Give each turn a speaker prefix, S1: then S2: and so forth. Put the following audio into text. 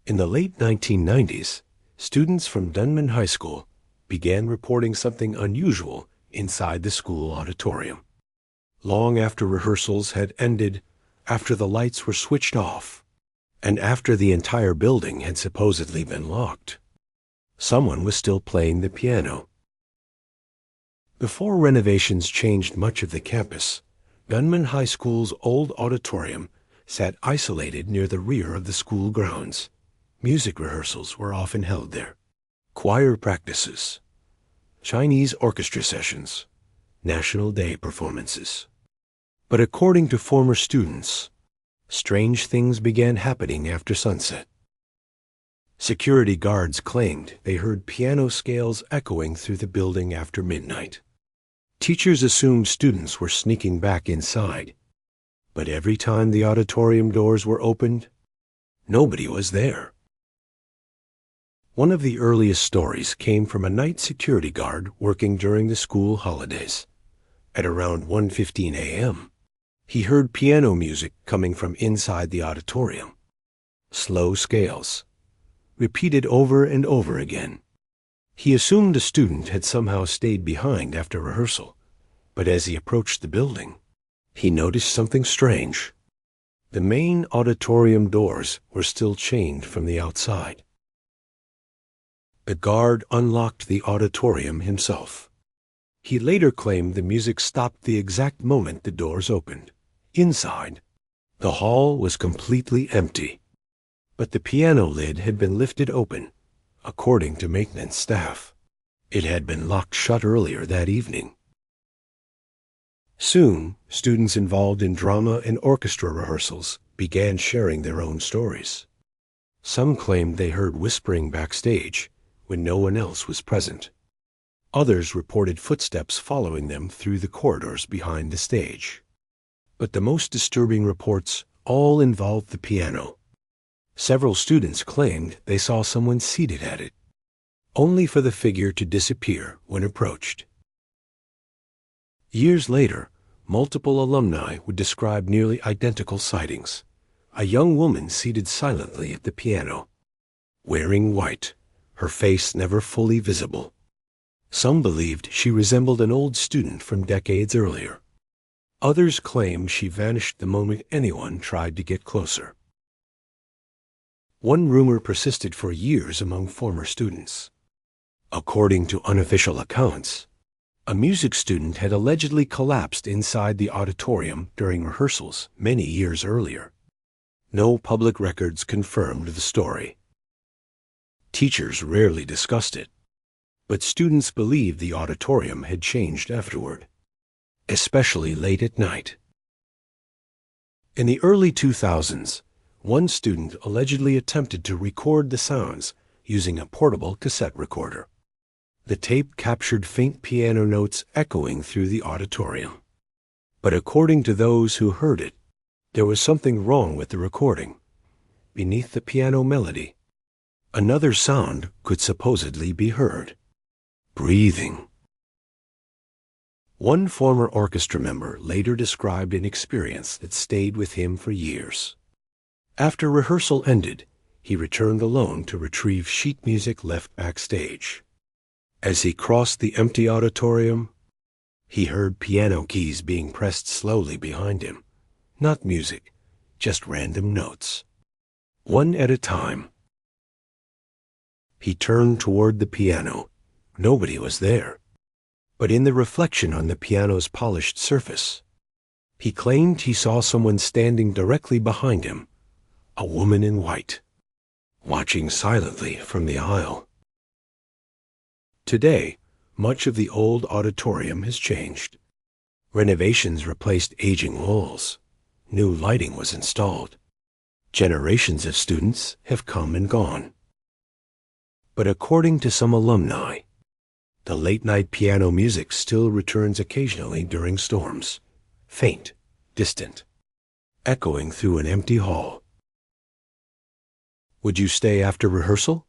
S1: In the late 1990s, students from Dunman High School began reporting something unusual inside the school auditorium. Long after rehearsals had ended, after the lights were switched off, and after the entire building had supposedly been locked, someone was still playing the piano. Before renovations changed much of the campus, Dunman High School's old auditorium sat isolated near the rear of the school grounds. Music rehearsals were often held there, choir practices, Chinese orchestra sessions, National Day performances. But according to former students, strange things began happening after sunset. Security guards claimed they heard piano scales echoing through the building after midnight. Teachers assumed students were sneaking back inside, but every time the auditorium doors were opened, nobody was there. One of the earliest stories came from a night security guard working during the school holidays. At around 1:15 a.m., he heard piano music coming from inside the auditorium. Slow scales, repeated over and over again. He assumed a student had somehow stayed behind after rehearsal, but as he approached the building, he noticed something strange. The main auditorium doors were still chained from the outside. The guard unlocked the auditorium himself. He later claimed the music stopped the exact moment the doors opened. Inside, the hall was completely empty, but the piano lid had been lifted open, according to maintenance staff. It had been locked shut earlier that evening. Soon, students involved in drama and orchestra rehearsals began sharing their own stories. Some claimed they heard whispering backstage when no one else was present. Others reported footsteps following them through the corridors behind the stage. But the most disturbing reports all involved the piano. Several students claimed they saw someone seated at it, only for the figure to disappear when approached. Years later, multiple alumni would describe nearly identical sightings. A young woman seated silently at the piano, wearing white, her face never fully visible. Some believed she resembled an old student from decades earlier. Others claimed she vanished the moment anyone tried to get closer. One rumor persisted for years among former students. According to unofficial accounts, a music student had allegedly collapsed inside the auditorium during rehearsals many years earlier. No public records confirmed the story. Teachers rarely discussed it, but students believed the auditorium had changed afterward, especially late at night. In the early 2000s, one student allegedly attempted to record the sounds using a portable cassette recorder. The tape captured faint piano notes echoing through the auditorium. But according to those who heard it, there was something wrong with the recording. Beneath the piano melody, another sound could supposedly be heard: breathing. One former orchestra member later described an experience that stayed with him for years. After rehearsal ended, he returned alone to retrieve sheet music left backstage. As he crossed the empty auditorium, he heard piano keys being pressed slowly behind him. Not music, just random notes, one at a time. He turned toward the piano. Nobody was there. But in the reflection on the piano's polished surface, he claimed he saw someone standing directly behind him, a woman in white, watching silently from the aisle. Today, much of the old auditorium has changed. Renovations replaced aging walls. New lighting was installed. Generations of students have come and gone. But according to some alumni, the late-night piano music still returns occasionally during storms, faint, distant, echoing through an empty hall. Would you stay after rehearsal?